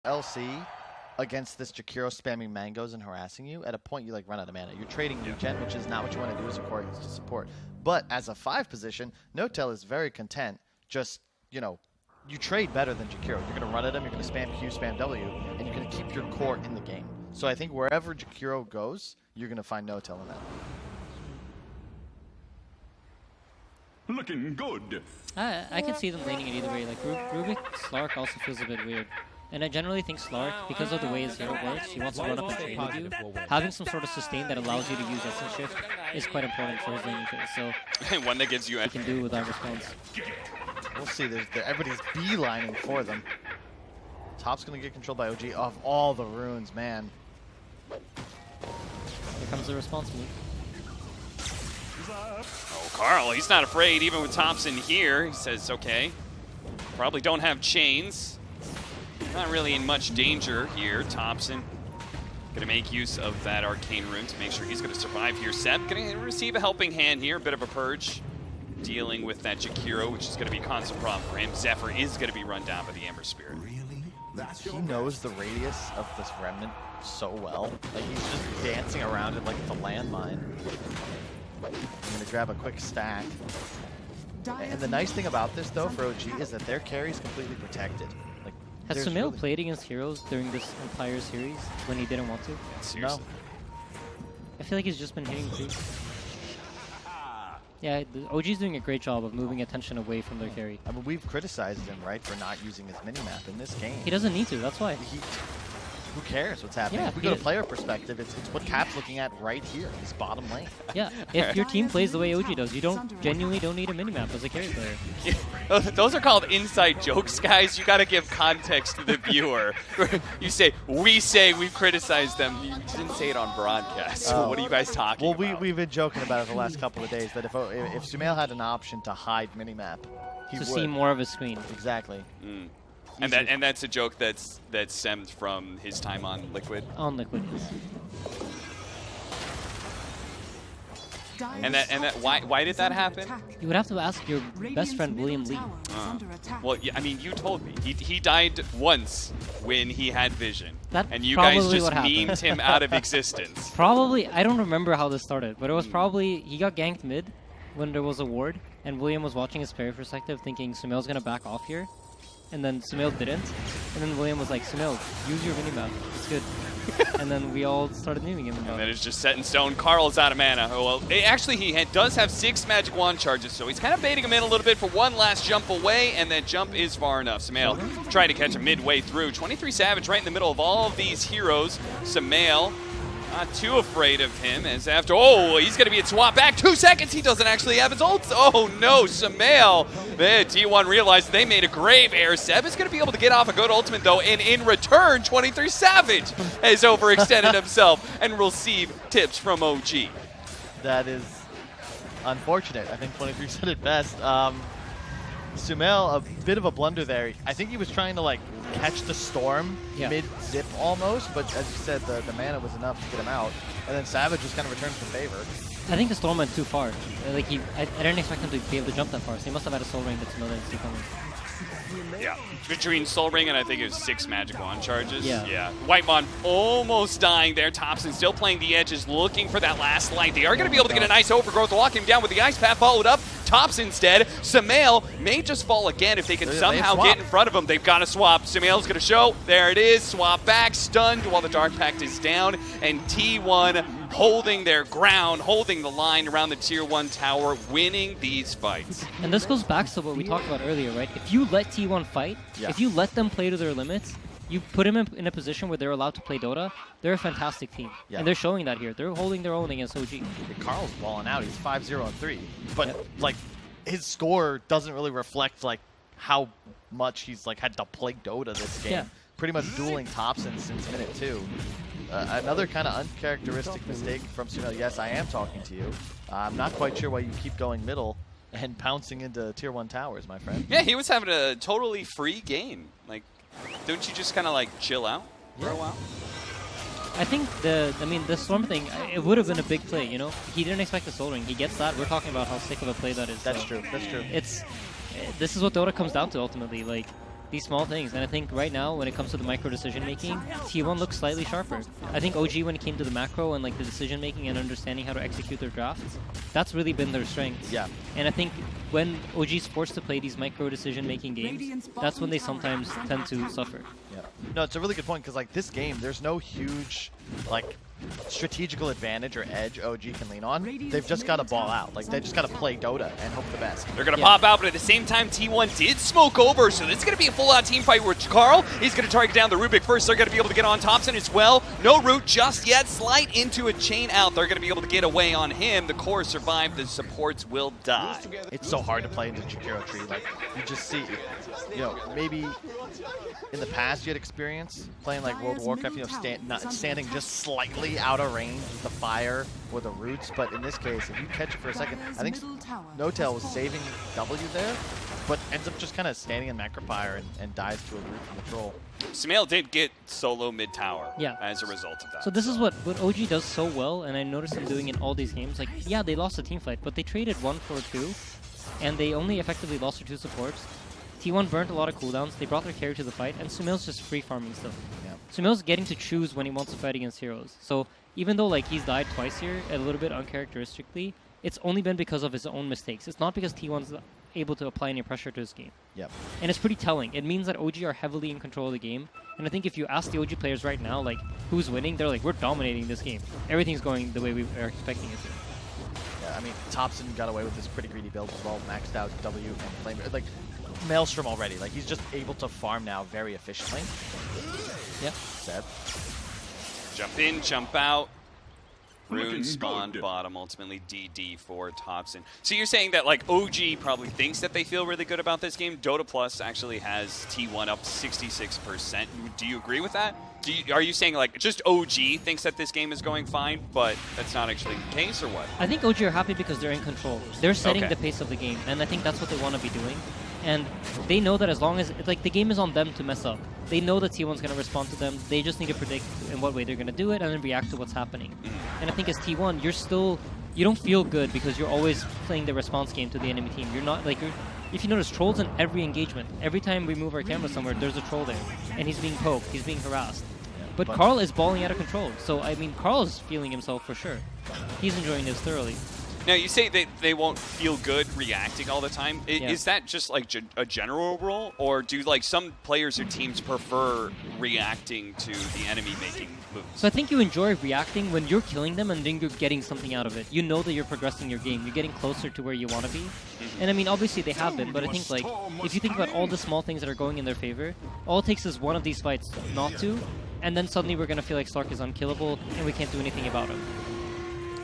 LC against this Jakiro spamming mangoes and harassing you, at a point you like run out of mana. You're trading regen, which is not what you want to do as a core against a support. But as a 5 position, Notel is very content. Just, you know, you trade better than Jakiro. You're going to run at him, you're going to spam Q, spam W, and you're going to keep your core in the game. So I think wherever Jakiro goes, you're going to find Notel in that. Looking good. I can see them leaning it either way. Like Rubik Slark also feels a bit weird. And I generally think Slark, because of the way his hero works, he wants to run up and trade with you. Having some sort of sustain that allows you to use Essence Shift is quite important for his laning phase. So one that gives you he can do without response. We'll see. Everybody's beelining for them. Top's going to get controlled by OG off all the runes, man. Here comes the response move. Oh, Carl, he's not afraid even with Thompson here. He says, okay, probably don't have chains. Not really in much danger here. Thompson going to make use of that arcane rune to make sure he's going to survive here. Seb going to receive a helping hand here, a bit of a purge. Dealing with that Jakiro, which is going to be a constant problem for him. Zephyr is going to be run down by the Ember Spirit. Really? He knows the radius of this Remnant so well. Like, he's just dancing around it like it's a landmine. I'm going to grab a quick stack. And the nice thing about this, though, for OG is that their carry is completely protected. Like, has Sumail played against heroes during this entire series when he didn't want to? Seriously? No. I feel like he's just been hitting creeps. Yeah, the OG's doing a great job of moving attention away from their carry. I mean, we've criticized him, right, for not using his minimap in this game. He doesn't need to, that's why. Who cares what's happening? Yeah, if we go to player perspective, it's what Cap's looking at right here, his bottom lane. Yeah, if your team plays the way OG does, you genuinely don't need a minimap as a carry player. Yeah, those are called inside jokes, guys. You got to give context to the viewer. You say, we've criticized them. You didn't say it on broadcast. So what are you guys talking about? We've been joking about it the last couple of days, that if Sumail had an option to hide minimap, he would. See more of his screen. Exactly. Mm. And that's a joke that stemmed from his time on Liquid. On Liquid. And that why did that happen? You would have to ask your best friend William Lee. Well, yeah, I mean, you told me he died once when he had vision, and you probably guys just what happened. memed him out of existence. Probably, I don't remember how this started, but it was probably he got ganked mid when there was a ward, and William was watching his parry perspective, thinking Sumail's gonna back off here. And then Sumail didn't. And then William was like, Sumail, use your minimap. It's good. And then we all started naming him. And then it's just set in stone. Carl's out of mana. Oh, well, actually, he does have 6 Magic Wand charges, so he's kind of baiting him in a little bit for one last jump away, and that jump is far enough. Sumail trying to catch him midway through. 23 Savage right in the middle of all of these heroes. Sumail not too afraid of him, as after, he's going to be at swap back. 2 seconds, he doesn't actually have his ult. Oh no, Sumail. T1 realized they made a grave error. Seb is going to be able to get off a good ultimate though, and in return, 23 Savage has overextended himself and will receive tips from OG. That is unfortunate. I think 23 said it best. Sumail, a bit of a blunder there. I think he was trying to like catch the storm mid-zip almost, but as you said, the mana was enough to get him out. And then Savage just kind of returns the favor. I think the storm went too far. Like I didn't expect him to be able to jump that far, so he must have had a soul ring that Sumail didn't see coming. Yeah, between Soul Ring and I think it was 6 Magic Wand charges. Yeah. Whitemon almost dying there. Thompson still playing the edges, looking for that last light. They are going to be able to get a nice overgrowth, lock him down with the Ice Path followed up. Thompson's dead. Sumail may just fall again if they can somehow get in front of him. They've got to swap. Sumail's going to show. There it is. Swap back, stunned while the Dark Pact is down. And T1 holding their ground, holding the line around the Tier 1 tower, winning these fights. And this goes back to what we talked about earlier, right? If you let T1 fight, if you let them play to their limits, you put them in a position where they're allowed to play Dota, they're a fantastic team. And they're showing that here. They're holding their own against OG. Carl's balling out. He's 5-0-3. But like his score doesn't really reflect like how much he's like had to play Dota this game. Pretty much dueling Thompson since minute 2. Another kind of uncharacteristic mistake from Sumail. Yes, I am talking to you. I'm not quite sure why you keep going middle and pouncing into Tier 1 towers, my friend. Yeah, he was having a totally free game. Like, don't you just kind of like chill out for a while? I think the Storm thing, it would have been a big play, you know? He didn't expect the Soul Ring. He gets that. We're talking about how sick of a play that is. That's true. That's true. This is what Dota comes down to ultimately. Like, these small things. And I think right now, when it comes to the micro decision making, T1 looks slightly sharper. I think OG, when it came to the macro and like the decision making and understanding how to execute their drafts, that's really been their strength. Yeah. And I think when OG is forced to play these micro decision making games, that's when they sometimes tend to suffer. Yeah. No, it's a really good point because like this game, there's no huge like strategical advantage or edge OG can lean on. They've just got to ball out. Like they just got to play Dota and hope the best. They're going to pop out, but at the same time, T1 did smoke over, so this is going to be a full-out team fight where Carl, he's going to target down the Rubik first. They're going to be able to get on Thompson as well. No root just yet. Slide into a chain out. They're going to be able to get away on him. The core survived. The supports will die. It's so hard to play into Jakiro tree. Like you just see, you know, maybe in the past you had experience playing like World of Warcraft, you know, not standing just slightly out of range with the fire or the roots, but in this case, if you catch it for a second, I think No-Tail was saving W there, but ends up just kind of standing in macro fire and dies to a root from the troll. Sumail did get solo mid tower as a result of that. So this is what OG does so well, and I noticed them doing in all these games. Like, yeah, they lost a team fight, but they traded 1 for 2, and they only effectively lost their 2 supports. T1 burnt a lot of cooldowns, they brought their carry to the fight, and Sumail's just free farming stuff. Yeah. Sumail's getting to choose when he wants to fight against heroes. So even though like he's died twice here, a little bit uncharacteristically, it's only been because of his own mistakes. It's not because T1's able to apply any pressure to his game. Yep. And it's pretty telling. It means that OG are heavily in control of the game. And I think if you ask the OG players right now, like, who's winning, they're like, we're dominating this game. Everything's going the way we are expecting it to. Yeah, I mean, Thompson got away with this pretty greedy build as well, maxed out W and Flame. Like, Maelstrom already. Like, he's just able to farm now very efficiently. Yep. Sad. Jump in, jump out. Rune spawned bottom, ultimately DD for Thompson. So you're saying that like OG probably thinks that they feel really good about this game. Dota Plus actually has T1 up 66%. Do you agree with that? Are you saying like just OG thinks that this game is going fine, but that's not actually the case, or what? I think OG are happy because they're in control. They're setting the pace of the game, and I think that's what they want to be doing. And they know that as long as like the game is on them to mess up. They know that T1's going to respond to them. They just need to predict in what way they're going to do it and then react to what's happening. And I think as T1, you don't feel good because you're always playing the response game to the enemy team. You're not like if you notice, trolls in every engagement. Every time we move our camera somewhere, there's a troll there, and he's being poked, he's being harassed. But Carl is balling out of control. So I mean, Carl is feeling himself for sure. He's enjoying this thoroughly. Now, you say that they won't feel good reacting all the time. Is that just like a general rule, or do like some players or teams prefer reacting to the enemy making moves? So I think you enjoy reacting when you're killing them and then you're getting something out of it. You know that you're progressing your game. You're getting closer to where you want to be. And I mean, obviously they have been, but I think like if you think about all the small things that are going in their favor, all it takes is one of these fights not to, and then suddenly we're going to feel like Slark is unkillable and we can't do anything about him.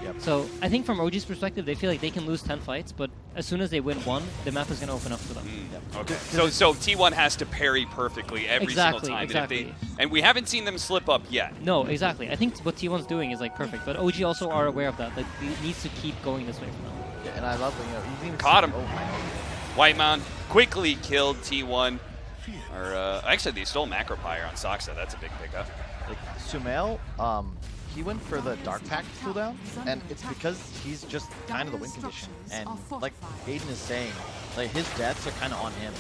Yep. So I think from OG's perspective, they feel like they can lose 10 fights, but as soon as they win 1, the map is going to open up for them. Yep. Okay. So T1 has to parry perfectly every single time. Exactly. And we haven't seen them slip up yet. No, exactly. I think what T1's doing is like perfect, but OG also are aware of that. Like, it needs to keep going this way for them. Yeah, and I love when you even caught him. Oh my. Whitemon quickly killed T1. Or actually, they stole Macro Pyre on Soxa. That's a big pickup. Like Sumail, he went for the Dark Pact cooldown, and it's because he's just kind of the win condition. And like Aiden is saying, like his deaths are kind of on him.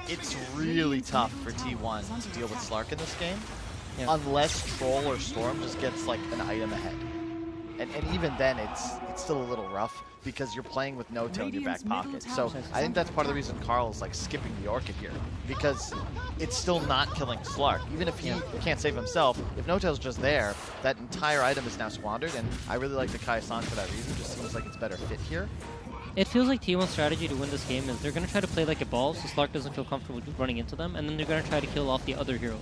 It's really tough for T1 to deal with Slark in this game, unless Troll or Storm just gets like an item ahead. And even then, it's still a little rough because you're playing with No-Tail in your back pocket. So I think that's part of the reason Carl's like skipping the Orchid here, because it's still not killing Slark. Even if he can't save himself, if No-Tail's just there, that entire item is now squandered, and I really like the Kai-san for that reason. It just seems like it's better fit here. It feels like T1's strategy to win this game is they're going to try to play like a ball so Slark doesn't feel comfortable running into them, and then they're going to try to kill off the other heroes.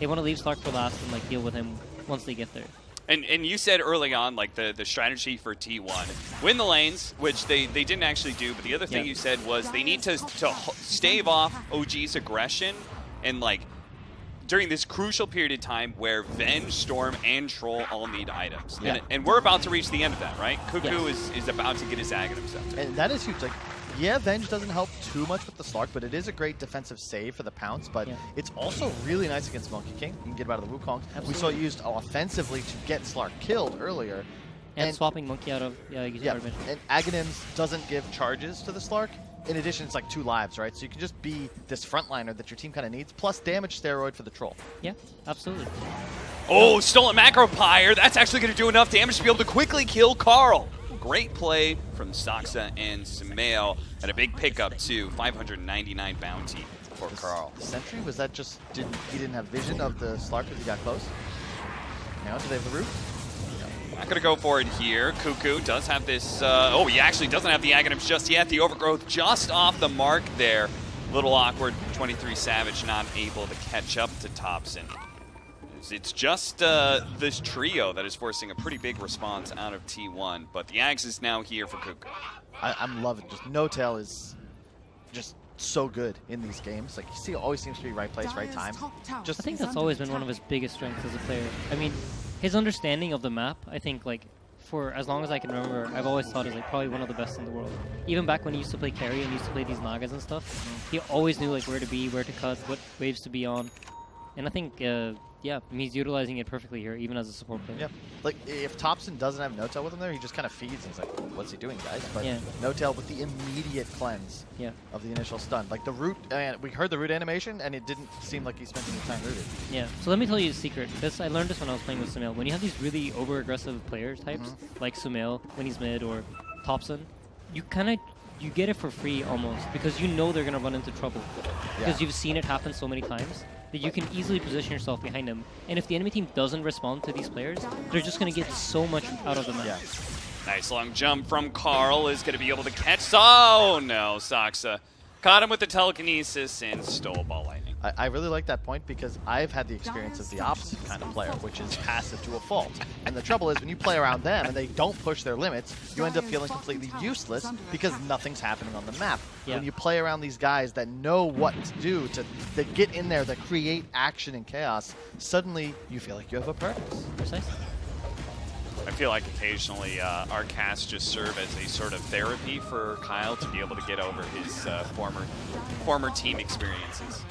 They want to leave Slark for last and like deal with him once they get there. And you said early on, like, the strategy for T1, win the lanes, which they didn't actually do, but the other thing you said was they need to stave off OG's aggression and, like, during this crucial period of time where Venge, Storm, and Troll all need items. And we're about to reach the end of that, right? Cuckoo is about to get his Aghanims up. And that is huge. Like, yeah, Venge doesn't help too much with the Slark, but it is a great defensive save for the Pounce, but it's also really nice against Monkey King. You can get him out of the Wukong. We saw it used offensively to get Slark killed earlier. And swapping Monkey out of, and Aghanims doesn't give charges to the Slark. in addition, it's like 2 lives, right? So you can just be this frontliner that your team kind of needs, plus damage steroid for the troll. Yeah, absolutely. Oh, stolen macro pyre. That's actually going to do enough damage to be able to quickly kill Carl. Great play from Saksa and Sumail, and a big pickup too. 599 bounty for Carl. The sentry, was that just, he didn't have vision of the Slark because he got close? Now, do they have the root? Not going to go for it here. Cuckoo does have this. Oh, he actually doesn't have the Aghanims just yet. The Overgrowth just off the mark there. Little awkward. 23 Savage not able to catch up to Thompson. It's just this trio that is forcing a pretty big response out of T1, but the Axe is now here for Cuckoo. I'm loving just No-Tail is just so good in these games. Like, you see, always seems to be right place, right time. Just I think that's always been one of his biggest strengths as a player. I mean, his understanding of the map, I think, like, for as long as I can remember, I've always thought is like probably one of the best in the world. Even back when he used to play carry and used to play these Nagas and stuff, he always knew like where to be, where to cut, what waves to be on. And I think, yeah, he's utilizing it perfectly here, even as a support player. Yeah, like if Thompson doesn't have No-Tail with him there, he just kind of feeds and he's like, what's he doing, guys? But yeah. No-Tail with the immediate cleanse of the initial stun. Like the root, we heard the root animation and it didn't seem like he spent any time rooted. Yeah, so let me tell you a secret. I learned this when I was playing with Sumail. When you have these really over-aggressive player types, like Sumail when he's mid or Thompson, you get it for free almost because you know they're going to run into trouble. Because you've seen it happen so many times that you can easily position yourself behind them. And if the enemy team doesn't respond to these players, they're just going to get so much out of the map. Yeah. Nice long jump from Carl is going to be able to catch. Oh no, Saksa caught him with the telekinesis and stole ball lightning. I really like that point because I've had the experience of the opposite kind of player, which is passive to a fault. And the trouble is when you play around them and they don't push their limits, you end up feeling completely useless because nothing's happening on the map. Yeah. When you play around these guys that know what to do, that get in there, that create action and chaos, suddenly you feel like you have a purpose. Precisely. I feel like occasionally our casts just serve as a sort of therapy for Kyle to be able to get over his former team experiences.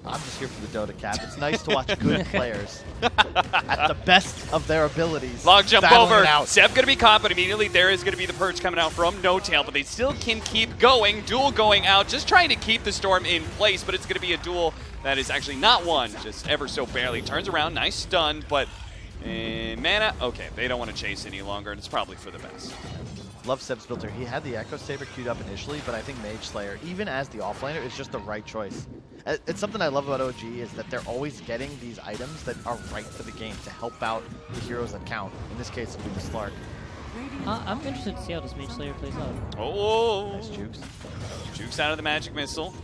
I'm just here for the Dota cap. It's nice to watch good players at the best of their abilities. Long jump battling over. it out. Seb going to be caught, but immediately there is going to be the purge coming out from No-Tail, but they still can keep going. Duel going out, just trying to keep the storm in place, but it's going to be a duel that is actually not won, just ever so barely. Turns around, nice stun, but mana, okay, they don't want to chase any longer, and it's probably for the best. Love Seb's builder. He had the Echo Saber queued up initially, but I think Mage Slayer, even as the offlaner, is just the right choice. It's something I love about OG is that they're always getting these items that are right for the game to help out the heroes that count. In this case, it'll be the Slark. I'm interested to see how this Mage Slayer plays out. Oh, Nice jukes. Jukes out of the magic missile.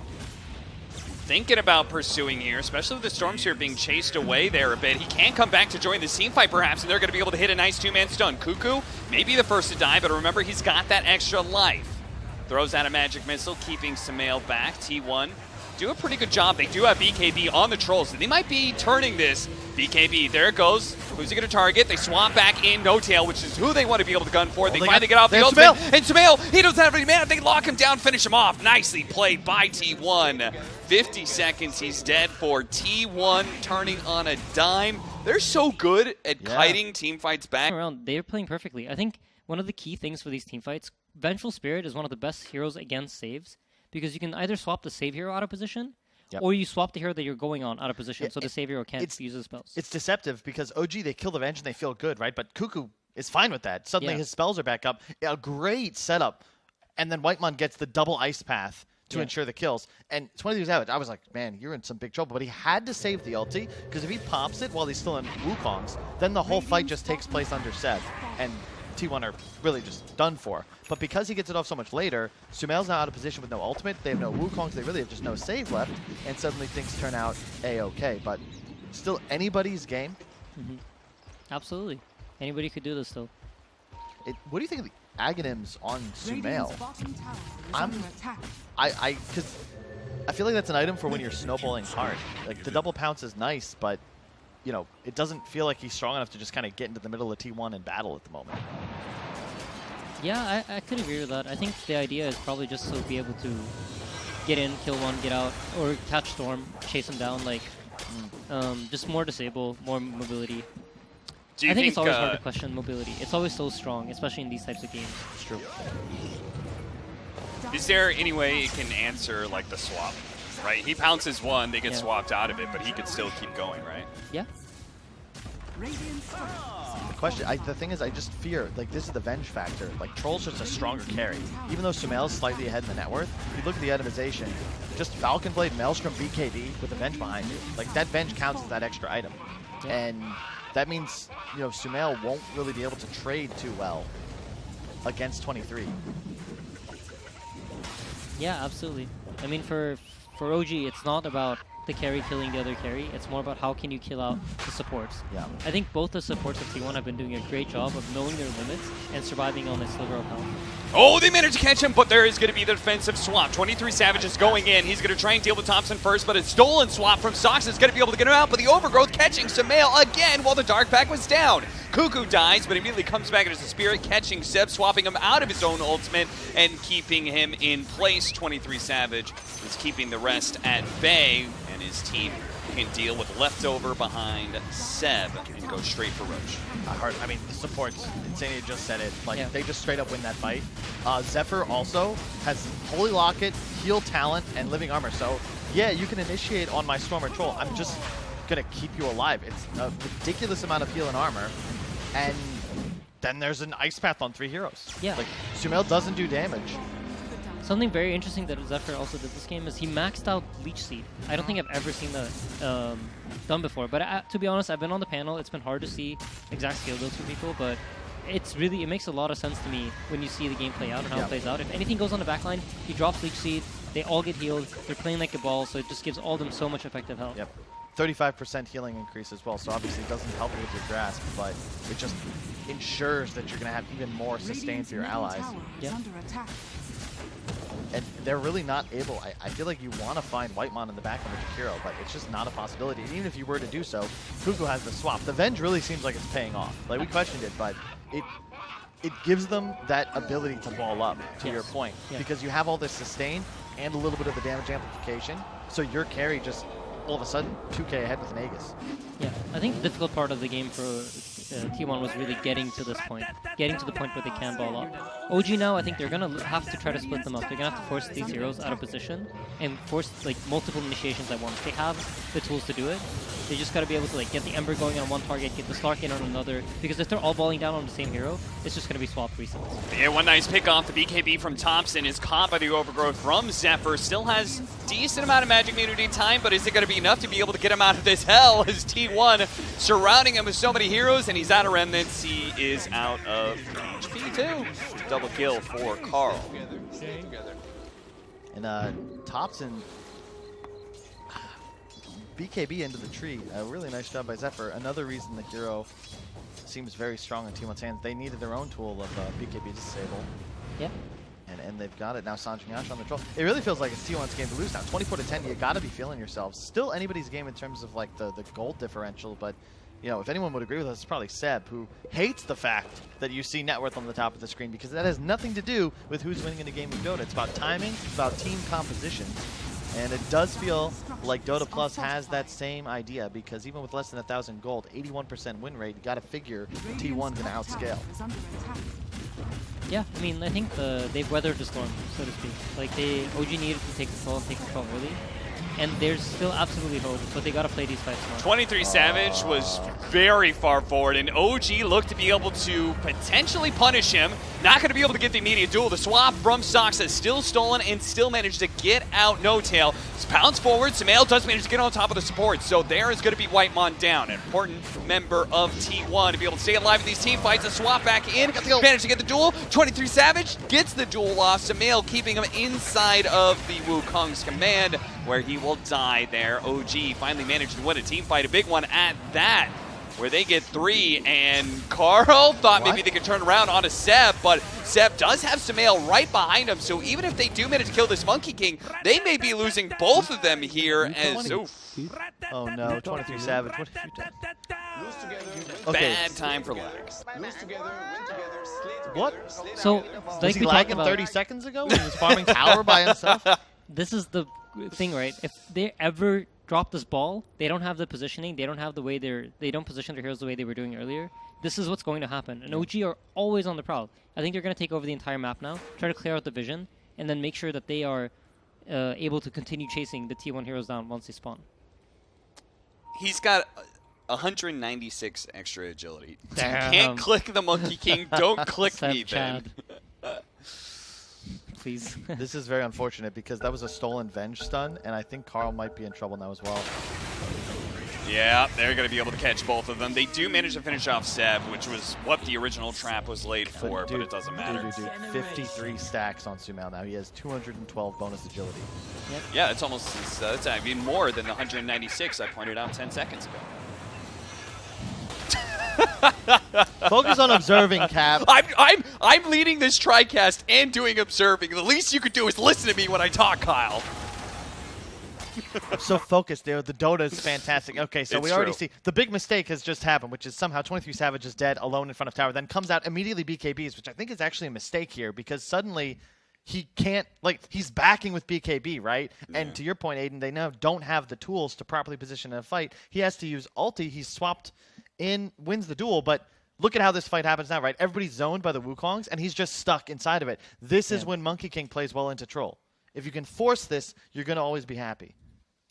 Thinking about pursuing here, especially with the Storm Sphere being chased away there a bit. He can come back to join the team fight perhaps, and they're going to be able to hit a nice 2-man stun. Cuckoo may be the first to die, but remember he's got that extra life. Throws out a magic missile, keeping Sumail back. T1 do a pretty good job. They do have BKB on the trolls, and they might be turning this. BKB, there it goes. Who's he going to target? They swap back in No-Tail, which is who they want to be able to gun for. They finally get off the ultimate. And Sumail, he doesn't have any mana. They lock him down, finish him off. Nicely played by T1. 50 seconds, he's dead for T1, turning on a dime. They're so good at kiting team fights back. They're playing perfectly. I think one of the key things for these team fights, Vengeful Spirit is one of the best heroes against saves, because you can either swap the save hero out of position, or you swap the hero that you're going on out of position, so the save hero can't use his spells. It's deceptive because OG, they kill the Venge and they feel good, right? But Cuckoo is fine with that. Suddenly his spells are back up. A great setup. And then Whitemon gets the double ice path to ensure the kills. And 20 years out, I was like, man, you're in some big trouble. But he had to save the ulti, because if he pops it while he's still in Wukong's, then the whole fight just takes place under Seb. And T1 are really just done for. But because he gets it off so much later, Sumail's now out of position with no ultimate. They have no Wukongs. They really have just no save left. And suddenly things turn out A-okay. But still anybody's game. Absolutely. Anybody could do this still. What do you think of the Aghanims on Sumail? Because I feel like that's an item for when you're snowballing hard. Like the double pounce is nice, but you know, it doesn't feel like he's strong enough to just kind of get into the middle of T1 and battle at the moment. Yeah, I could agree with that. I think the idea is probably just to be able to get in, kill one, get out, or catch Storm, chase him down, like just more disable, more mobility. I think it's always hard to question mobility. It's always so strong, especially in these types of games. It's true. Is there any way it can answer like the swap? Right, he pounces one, they get swapped out of it, but he could still keep going, right? Yeah. The thing is, I just fear, like, this is the Venge factor. Like, Troll's just a stronger carry. Even though Sumail's slightly ahead in the net worth, if you look at the itemization, just Falcon Blade, Maelstrom, BKB with the Venge behind you. Like, that Venge counts as that extra item. And that means, you know, Sumail won't really be able to trade too well against 23. Yeah, absolutely. I mean, for OG, it's not about the carry killing the other carry. It's more about how can you kill out the supports. Yeah. I think both the supports of T1 have been doing a great job of knowing their limits and surviving on a sliver of health. Oh, they managed to catch him, but there is going to be the defensive swap. 23 Savage is going in. He's going to try and deal with Thompson first, but a stolen swap from Sox is going to be able to get him out, but the Overgrowth catching Sumail again while the Dark Pack was down. Cuckoo dies, but immediately comes back as a Spirit, catching Seb, swapping him out of his own ultimate and keeping him in place. 23 Savage is keeping the rest at bay, and his team can deal with leftover behind Seb and go straight for Roche. I mean, the supports, Insania just said it, like, they just straight up win that fight. Zephyr also has Holy Locket, Heal Talent, and Living Armor, so yeah, you can initiate on my Storm or Troll. I'm just gonna keep you alive. It's a ridiculous amount of heal and armor, and then there's an Ice Path on 3 heroes. Yeah. Like, Sumail doesn't do damage. Something very interesting that Zephyr also did this game is he maxed out Leech Seed. I don't think I've ever seen that done before, but to be honest, I've been on the panel. It's been hard to see exact skill builds for people, but it makes a lot of sense to me when you see the game play out and how it plays out. If anything goes on the backline, he drops Leech Seed, they all get healed, they're playing like a ball, so it just gives all of them so much effective health. Yep. 35% healing increase as well, so obviously it doesn't help you with your grasp, but it just ensures that you're going to have even more sustain for your allies. Yeah. And they're really not able. I feel like you want to find Whitemon in the back of Jakiro, but it's just not a possibility. And even if you were to do so, Cuckoo has the swap. The Venge really seems like it's paying off. Like, we questioned it, but it gives them that ability to ball up, to your point. Because you have all this sustain and a little bit of the damage amplification, so your carry just all of a sudden 2k ahead with an Aegis. Yeah, I think the difficult part of the game for T1 was really getting to this point, getting to the point where they can ball up. OG now, I think they're going to have to try to split them up. They're going to have to force these heroes out of position and force like multiple initiations at once. They have the tools to do it. They just got to be able to like get the Ember going on one target, get the Slark in on another, because if they're all balling down on the same hero, it's just going to be swapped recently. Yeah, one nice pick off the BKB from Thompson is caught by the Overgrowth from Zephyr. Still has decent amount of magic immunity time, but is it going to be enough to be able to get him out of this hell? As T1 surrounding him with so many heroes, and he's out of remnants. He is out of HP too. Double kill for Carl. And Thompson, BKB into the tree. A really nice job by Zephyr. Another reason the hero seems very strong in T1's hands. They needed their own tool of BKB disable. Yeah. And they've got it now. Sanjin Yash on the troll. It really feels like it's T1's game to lose now. 24-10, you got to be feeling yourselves. Still anybody's game in terms of like the gold differential, but you know, if anyone would agree with us, it's probably Seb, who hates the fact that you see net worth on the top of the screen, because that has nothing to do with who's winning in a game of Dota. It's about timing, it's about team composition. And it does feel like Dota Plus has that same idea, because even with less than 1,000 gold, 81% win rate, you got to figure T1's going to outscale. Yeah, I mean, I think they've weathered the storm, so to speak. Like, OG needed to take control early. And there's still absolutely hope, but they gotta play these fights smart. 23 Savage was very far forward, and OG looked to be able to potentially punish him. Not going to be able to get the immediate duel. The swap from Sox is still stolen and still managed to get out No Tail. Pounds forward, Sumail does manage to get on top of the support, so there is going to be Whitemon down. An important member of T1 to be able to stay alive in these team fights. A swap back in, managed to get the duel. 23 Savage gets the duel off. Sumail keeping him inside of the Wukong's command, where he will die there. OG finally managed to win a team fight, a big one at that, where they get 3, and Carl thought maybe they could turn around onto Seb, but Seb does have Sumail right behind him, so even if they do manage to kill this Monkey King, they may be losing both of them here as... Oh no, 23 Savage, what have you done? Bad time for lag. What? So, Was like he we talked lagging about, 30 seconds ago when he was farming power by himself? this is the thing, right? If they ever drop this ball, they don't have the positioning, they don't have the way they don't position their heroes the way they were doing earlier. This is what's going to happen. And OG are always on the prowl. I think they're going to take over the entire map now, try to clear out the vision, and then make sure that they are able to continue chasing the T1 heroes down once they spawn. He's got 196 extra agility. Damn. Can't click the Monkey King. Don't click me Chad. then. Please. This is very unfortunate because that was a stolen Venge stun, and I think Carl might be in trouble now as well. Yeah, they're going to be able to catch both of them. They do manage to finish off Seb, which was what the original trap was laid for, but it doesn't matter. Dude, 53 stacks on Sumail now. He has 212 bonus agility. Yep. Yeah, it's almost that's even more than the 196 I pointed out 10 seconds ago. Focus on observing, Cap. I'm leading this TriCast and doing observing. The least you could do is listen to me when I talk, Kyle. I'm so focused there. The Dota is fantastic. Okay, so It's we already true. see the big mistake has just happened, which is somehow 23 Savage is dead alone in front of tower. Then comes out immediately BKBs, which I think is actually a mistake here because suddenly he can't, like, he's backing with BKB, right? Yeah. And to your point, Aiden, they now don't have the tools to properly position in a fight. He has to use ulti. He's swapped in, wins the duel, but look at how this fight happens now, right? Everybody's zoned by the Wukongs, and he's just stuck inside of it. This is when Monkey King plays well into Troll. If you can force this, you're going to always be happy.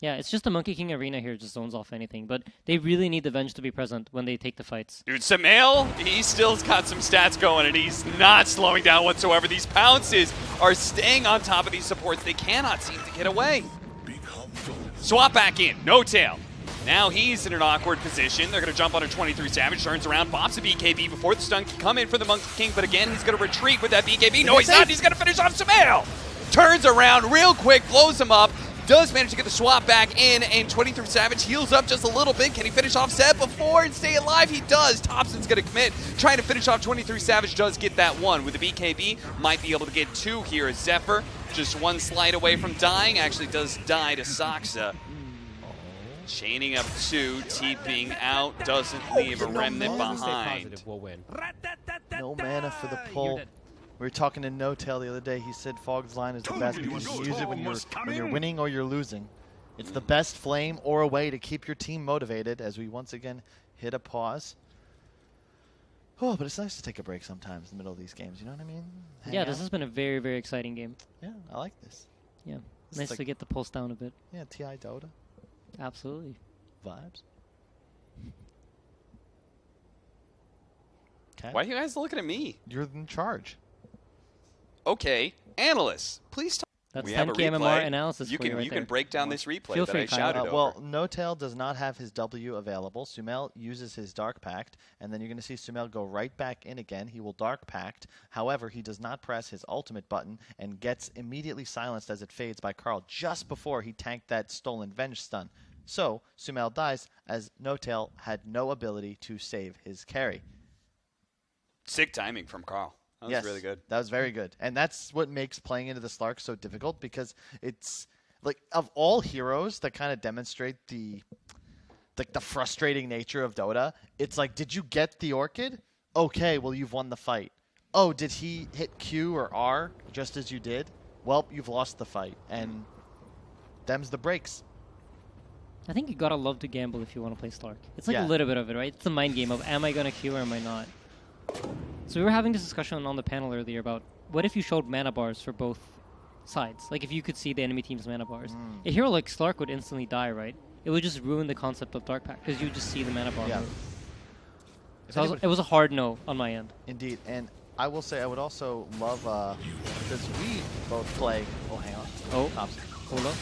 Yeah, it's just the Monkey King arena here just zones off anything, but they really need the Venge to be present when they take the fights. Dude, Sumail, he still's got some stats going, and he's not slowing down whatsoever. These pounces are staying on top of these supports. They cannot seem to get away. Swap back in, no tail. Now he's in an awkward position. They're going to jump on a 23 Savage, turns around, pops a BKB before the stun can come in for the Monkey King, but again, he's going to retreat with that BKB. No, he's not. He's going to finish off Sumail. Turns around real quick, blows him up. Does manage to get the swap back in, and 23 Savage heals up just a little bit. Can he finish off Seb before and stay alive? He does. Thompson's going to commit. Trying to finish off 23 Savage, does get that one. With the BKB, might be able to get two here as Zephyr. Just one slide away from dying. Actually does die to Saksa. Chaining up two, TPing out, doesn't leave a remnant behind. No mana for the pull. We were talking to No Tail the other day. He said Fog's line is the best because you use it when you're winning or you're losing. It's the best flame or a way to keep your team motivated as we once again hit a pause. Oh, but it's nice to take a break sometimes in the middle of these games. You know what I mean? Yeah, this has been a very, very exciting game. Yeah, I like this. Yeah, This is nice like- to get the pulse down a bit. Yeah, TI Dota Absolutely. vibes. Okay. Why are you guys looking at me? You're in charge. Okay, analysts, please talk. That's We have a 10K MMR replay. analysis You for you can right you there. can break down this replay Feel that free, I Kyle. shouted over. Well, No Tail does not have his W available. Sumail uses his Dark Pact, and then you're going to see Sumail go right back in again. He will Dark Pact. However, he does not press his ultimate button and gets immediately silenced as it fades by Carl just before he tanked that stolen Venge stun. So, Sumail dies as No Tail had no ability to save his carry. Sick timing from Carl. That was Yes, really good. That was very good. And that's what makes playing into the Slark so difficult because it's like of all heroes that kind of demonstrate the frustrating nature of Dota, it's like, did you get the Orchid? Okay, well you've won the fight. Oh, did he hit Q or R just as you did? Well, you've lost the fight. And them's the breaks. I think you gotta love to gamble if you want to play Slark. It's like Yeah. a little bit of it, right? It's a mind game of am I gonna Q or am I not? So we were having this discussion on the panel earlier about what if you showed mana bars for both sides? Like if you could see the enemy team's mana bars. A hero like Slark would instantly die, right? It would just ruin the concept of Dark Pact because you just see the mana bar. Yeah. move. So it was a hard no on my end. Indeed. And I will say I would also love, because we both play... Oh, hang on. Oh, Thompson. hold up.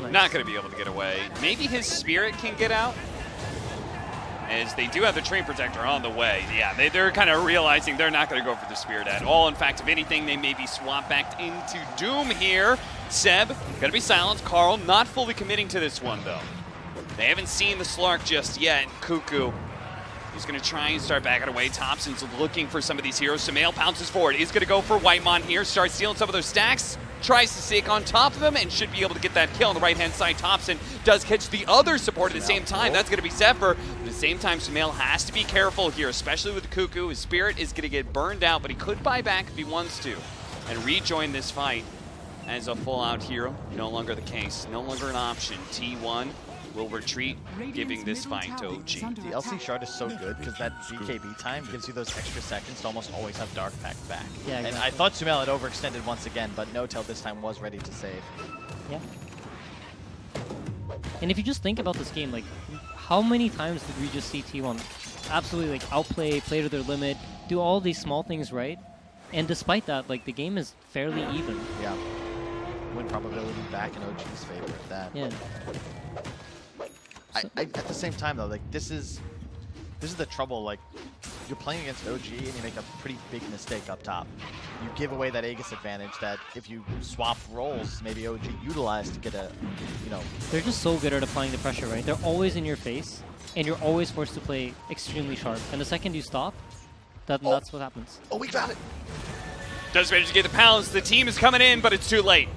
Nice. Not going to be able to get away. Maybe his Spirit can get out. As they do have the Train Protector on the way. Yeah, they're kind of realizing they're not going to go for the Spirit at all. In fact, if anything, they may be swapped back into Doom here. Seb, going to be silenced. Carl not fully committing to this one, though. They haven't seen the Slark just yet. Cuckoo, he's going to try and start backing away. Thompson's looking for some of these heroes. Sumail pounces forward. He's going to go for Whitemon here. Starts stealing some of those stacks. Tries to stake on top of them and should be able to get that kill on the right-hand side. Thompson does catch the other support at the same time. That's going to be Zephyr. At the same time, Sumail has to be careful here, especially with the Cuckoo. His Spirit is going to get burned out, but he could buy back if he wants to and rejoin this fight as a full-out hero. No longer the case. No longer an option. T1 will retreat, giving this fight to OG. The LC shard is so good because that BKB time gives you those extra seconds to almost always have Dark Pact back. Yeah, exactly. And I thought Sumail had overextended once again, but Notel this time was ready to save. Yeah. And if you just think about this game, like, how many times did we just see T1 absolutely like outplay, play to their limit, do all these small things right? And despite that, like, the game is fairly even. Yeah. Win probability back in OG's favor at that. Yeah. At the same time though, like this is the trouble. Like you're playing against OG and you make a pretty big mistake up top. You give away that Aegis advantage that if you swap roles, maybe OG utilized to get a, you know. They're just so good at applying the pressure, right? They're always in your face, and you're always forced to play extremely sharp. And the second you stop, that's what happens. Oh, we got it. Does manage to get the pounds. The team is coming in, but it's too late.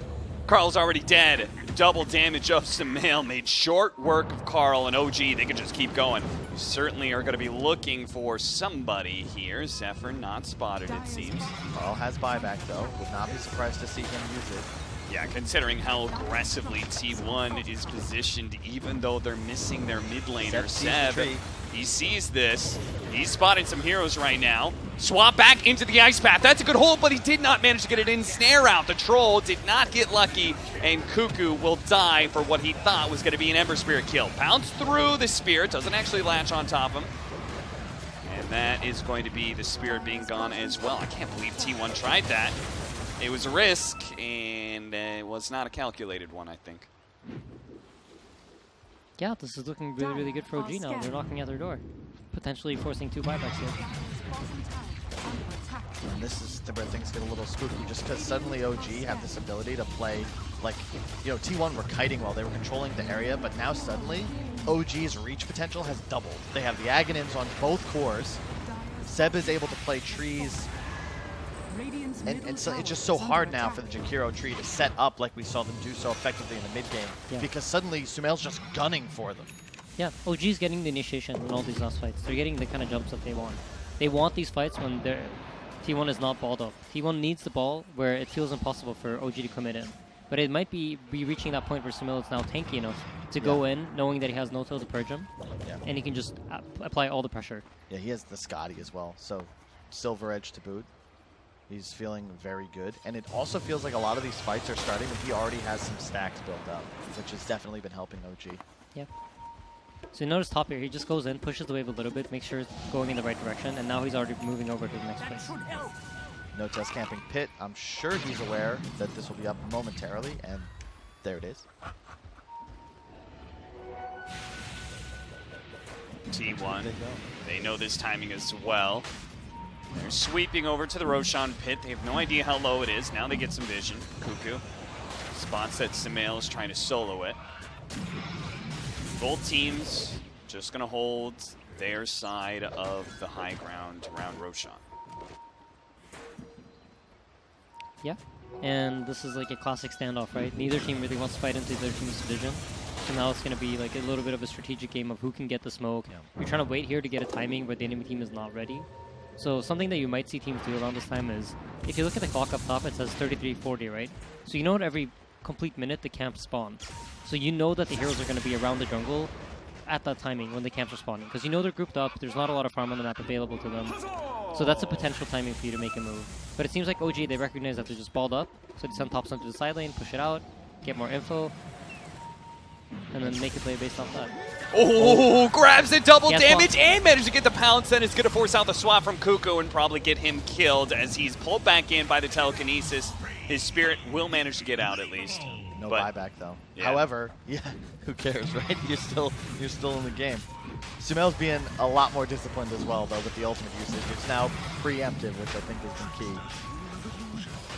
Carl's already dead. Double damage of Sumail made short work of Carl and OG. They could just keep going. We certainly are going to be looking for somebody here. Zephyr not spotted, it seems. Carl has buyback though. Would not be surprised to see him use it. Yeah, considering how aggressively T1 is positioned, even though they're missing their mid laner, Seb, he sees this. He's spotting some heroes right now. Swap back into the ice path. That's a good hold, but he did not manage to get it in. Snare out. The troll did not get lucky, and Cuckoo will die for what he thought was going to be an Ember Spirit kill. Pounds through the Spirit, doesn't actually latch on top of him. And that is going to be the Spirit being gone as well. I can't believe T1 tried that. It was a risk, and it was not a calculated one, I think. Yeah, this is looking really, really good for OG now. They're knocking at their door, potentially forcing 2 buybacks here. And this is where things get a little spooky, just because suddenly OG have this ability to play, like, you know, T1 were kiting while they were controlling the area, but now suddenly OG's reach potential has doubled. They have the Aghanim's on both cores. Seb is able to play trees. And so it's just so hard now for the Jakiro tree to set up like we saw them do so effectively in the mid game, because suddenly Sumail's just gunning for them. Yeah, OG's getting the initiation in all these last fights. They're getting the kind of jumps that they want. They want these fights when T1 is not balled up. T1 needs the ball where it feels impossible for OG to commit in. But it might be reaching that point where Sumail is now tanky enough to go in, knowing that he has no tail to purge him, and he can just apply all the pressure. Yeah, he has the Scotty as well, so Silver Edge to boot. He's feeling very good, and it also feels like a lot of these fights are starting when he already has some stacks built up, which has definitely been helping OG. Yeah. So you notice top here, he just goes in, pushes the wave a little bit, makes sure it's going in the right direction, and now he's already moving over to the next place. No test camping pit. I'm sure he's aware that this will be up momentarily, and there it is. T1, they know this timing as well. They're sweeping over to the Roshan pit. They have no idea how low it is. Now they get some vision. Cuckoo spots that Sumail is trying to solo it. Both teams just going to hold their side of the high ground around Roshan. Yeah, and this is like a classic standoff, right? Neither team really wants to fight into their team's vision. So now it's going to be like a little bit of a strategic game of who can get the smoke. You're trying to wait here to get a timing where the enemy team is not ready. So something that you might see teams do around this time is, if you look at the clock up top, it says 33:40, right? So you know at every complete minute the camp spawns. So you know that the heroes are going to be around the jungle at that timing when the camps are spawning. Because you know they're grouped up, there's not a lot of farm on the map available to them. So that's a potential timing for you to make a move. But it seems like OG, they recognize that they're just balled up, so they send tops onto the side lane, push it out, get more info, and then make a play based off that. Oh, grabs the double damage and manages to get the pounce. Then it's going to force out the swap from Cuckoo and probably get him killed as he's pulled back in by the telekinesis. His Spirit will manage to get out at least. No buyback though. Yeah. However, who cares, right? You're still in the game. Sumail's being a lot more disciplined as well though with the ultimate usage. It's now preemptive, which I think has been key.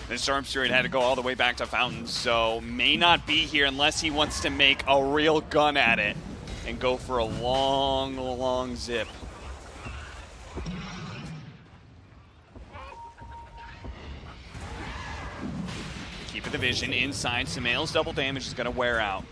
The Storm Spirit had to go all the way back to Fountain, so may not be here unless he wants to make a real gun at it and go for a long, long zip. Keeping the vision inside. Sumail's double damage is going to wear out.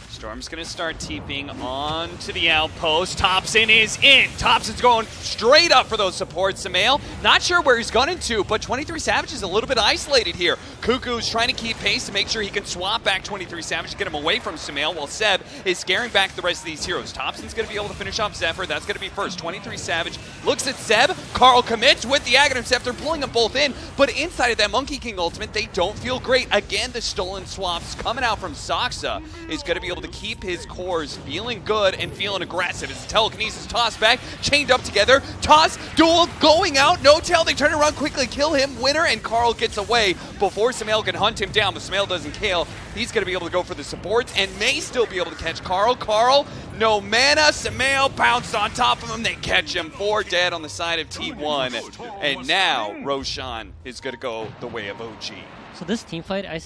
Storm's going to start TPing onto the outpost. Thompson is in. Thompson's going straight up for those supports. Sumail, not sure where he's gunning to, but 23 Savage is a little bit isolated here. Cuckoo's trying to keep pace to make sure he can swap back 23 Savage to get him away from Sumail, while Seb is scaring back the rest of these heroes. Thompson's going to be able to finish off Zephyr. That's going to be first. 23 Savage looks at Seb. Carl commits with the Aghanim Scepter, pulling them both in. But inside of that Monkey King ultimate, they don't feel great. Again, the stolen swaps coming out from Saksa is going to be able to keep his cores feeling good and feeling aggressive. It's telekinesis toss back, chained up together. Toss, duel, going out. No tail. They turn around quickly, kill him. Winner, and Carl gets away before Sumail can hunt him down. But Sumail doesn't kill. He's going to be able to go for the supports and may still be able to catch Carl. Carl, no mana. Sumail bounced on top of him. They catch him. 4 dead on the side of T1. And now Roshan is going to go the way of OG. So this team fight, I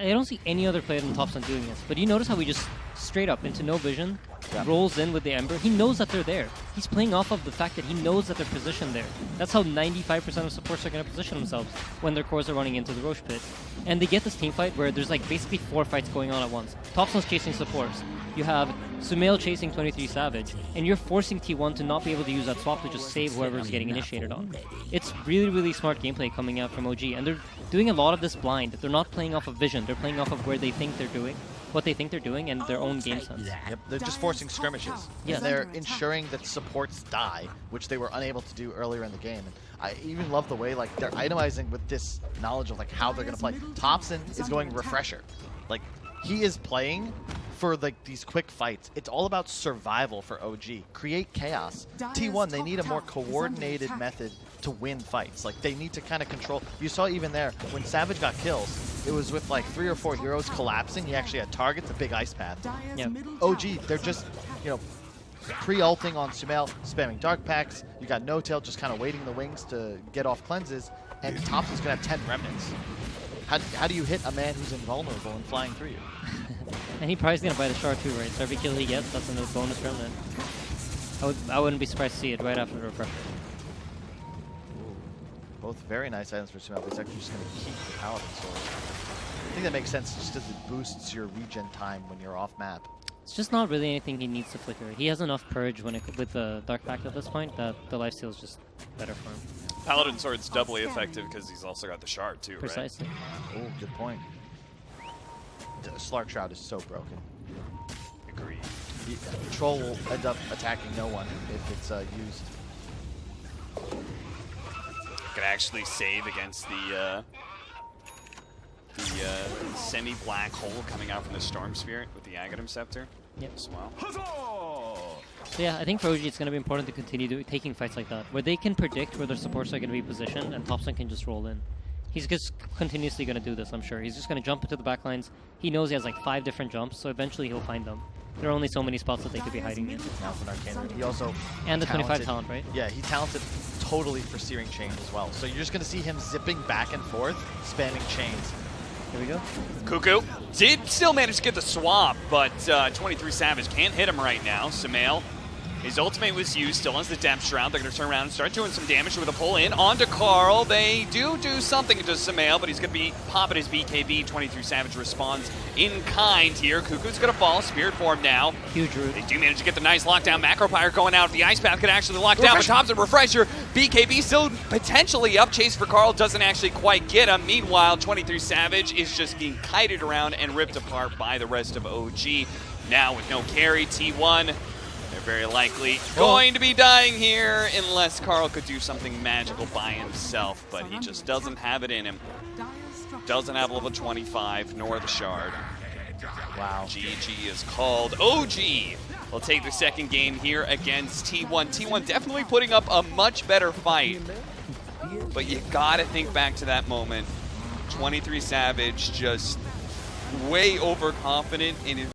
don't see any other player than Topson doing this. But you notice how he just straight up into no vision, rolls in with the Ember. He knows that they're there. He's playing off of the fact that he knows that they're positioned there. That's how 95% of supports are going to position themselves when their cores are running into the Roche pit. And they get this team fight where there's like basically 4 fights going on at once. Topson's chasing supports. You have Sumail chasing 23 Savage, and you're forcing T1 to not be able to use that swap to just save whoever's getting initiated on. It's really, really smart gameplay coming out from OG, and they're doing a lot of this blind. They're not playing off of vision. They're playing off of where they think they're doing, what they think they're doing, and their own game sense. Yep, they're just forcing skirmishes. Yeah. And they're ensuring that supports die, which they were unable to do earlier in the game. And I even love the way like they're itemizing with this knowledge of like how they're going to play. Thompson is going Refresher. Like, he is playing for like these quick fights. It's all about survival for OG. Create chaos. T1, they need a more coordinated method to win fights. Like, they need to kind of control. You saw even there, when Savage got kills, it was with like 3 or 4 heroes collapsing. He actually had targets, a big ice path. Yeah. OG, they're just, you know, pre-ulting on Sumail, spamming dark packs. You got No Tail just kind of waiting in the wings to get off cleanses, and Thompson's going to have 10 remnants. How do you hit a man who's invulnerable and flying through you? And he probably is going to buy the shard too, right? So every kill he gets, that's another bonus remnant. I wouldn't be surprised to see it right after the refresher. Both very nice items for Sumail, but he's actually just going to keep the Paladin Sword. I think that makes sense just because it boosts your regen time when you're off map. It's just not really anything he needs to flicker. He has enough purge with the Dark Pact at this point that the lifesteal is just better for him. Paladin Sword's doubly effective because he's also got the shard too, Precisely. Oh, good point. The Slark Shroud is so broken. Agreed. Troll will end up attacking no one if it's used. Can actually save against the semi-black hole coming out from the Storm Spirit with the Aghanim Scepter. Yep. As well. So yeah, I think for OG it's going to be important to continue taking fights like that, where they can predict where their supports are going to be positioned, and Topson can just roll in. He's just continuously going to do this, I'm sure. He's just going to jump into the backlines. He knows he has like 5 different jumps, so eventually he'll find them. There are only so many spots that they could be hiding in. Now it's an Arcane. He also And the 25 talent, right? Yeah, he talented totally for Searing Chains as well. So you're just going to see him zipping back and forth, spamming chains. Here we go. Cuckoo did still manage to get the swap, but 23 Savage can't hit him right now. Sumail, his ultimate was used, still has the Depth Shroud. They're going to turn around and start doing some damage with a pull in onto Carl. They do something to Sumail, but he's going to be popping his BKB. 23 Savage responds in kind here. Cuckoo's going to fall, Spirit Form now. Huge root. They do manage to get the nice lockdown. Macropyre going out. The Ice Path can actually lock down, but Thompson Refresher. BKB still potentially up. Chase for Carl doesn't actually quite get him. Meanwhile, 23 Savage is just being kited around and ripped apart by the rest of OG. Now with no carry, T1, they're very likely going to be dying here unless Carl could do something magical by himself, but he just doesn't have it in him. Doesn't have level 25, nor the shard. Wow. GG is called. OG will take the second game here against T1. T1 definitely putting up a much better fight, but you gotta think back to that moment. 23 Savage just way overconfident in his